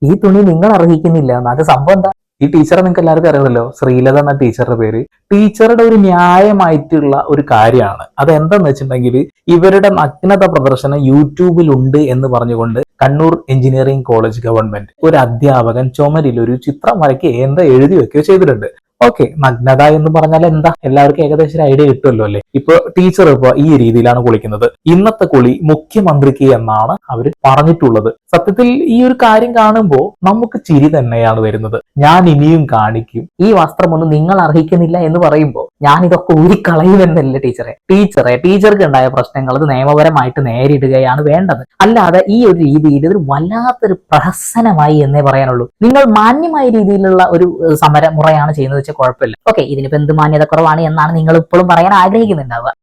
ഈ തുണി നിങ്ങൾ അർഹിക്കുന്നില്ല. അത് സംഭവം എന്താ? ഈ ടീച്ചറെ നിങ്ങൾക്ക് എല്ലാവർക്കും അറിയാമല്ലോ, ശ്രീലത എന്ന ടീച്ചറുടെ പേര്. ടീച്ചറുടെ ഒരു ന്യായമായിട്ടുള്ള ഒരു കാര്യമാണ് അത്. എന്താന്ന് വെച്ചിട്ടുണ്ടെങ്കിൽ, ഇവരുടെ നഗ്നത പ്രദർശനം യൂട്യൂബിൽ ഉണ്ട് എന്ന് പറഞ്ഞുകൊണ്ട് കണ്ണൂർ എഞ്ചിനീയറിംഗ് കോളേജ് ഗവൺമെന്റ് ഒരു അധ്യാപകൻ ചുമരിൽ ഒരു ചിത്രം വരയ്ക്കുകയോ എന്താ എഴുതി വെക്കുകയോ ചെയ്തിട്ടുണ്ട്. ഓക്കെ, നഗ്നത എന്ന് പറഞ്ഞാൽ എന്താ, എല്ലാവർക്കും ഏകദേശം ഒരു ഐഡിയ കിട്ടുമല്ലോ അല്ലെ. ഇപ്പൊ ടീച്ചർ ഈ രീതിയിലാണ് കുളിക്കുന്നത്. ഇന്നത്തെ കുളി മുഖ്യമന്ത്രിക്ക് എന്നാണ് അവർ പറഞ്ഞിട്ടുള്ളത്. സത്യത്തിൽ ഈ ഒരു കാര്യം കാണുമ്പോൾ നമുക്ക് ചിരി തന്നെയാണ് വരുന്നത്. ഞാൻ ഇനിയും കാണിക്കും. ഈ വസ്ത്രമൊന്നും നിങ്ങൾ അർഹിക്കുന്നില്ല എന്ന് പറയുമ്പോൾ ഞാൻ ഇതൊക്കെ ഊരിക്കളയുമെന്നല്ല ടീച്ചർക്ക് ഉണ്ടായ പ്രശ്നങ്ങൾ അത് നിയമപരമായിട്ട് നേരിടുകയാണ് വേണ്ടത്. അല്ലാതെ ഈ ഒരു രീതിയിൽ ഇതൊരു വല്ലാത്തൊരു പ്രഹസനമായി എന്നേ പറയാനുള്ളൂ. നിങ്ങൾ മാന്യമായ രീതിയിലുള്ള ഒരു സമരമുറയാണ് ചെയ്യുന്നത് വെച്ചാൽ കുഴപ്പമില്ല. ഓക്കെ, ഇതിനിപ്പോ എന്ത് മാന്യത കുറവാണ് എന്നാണ് നിങ്ങൾ ഇപ്പോഴും പറയാൻ ആഗ്രഹിക്കുന്നുണ്ടാവുക.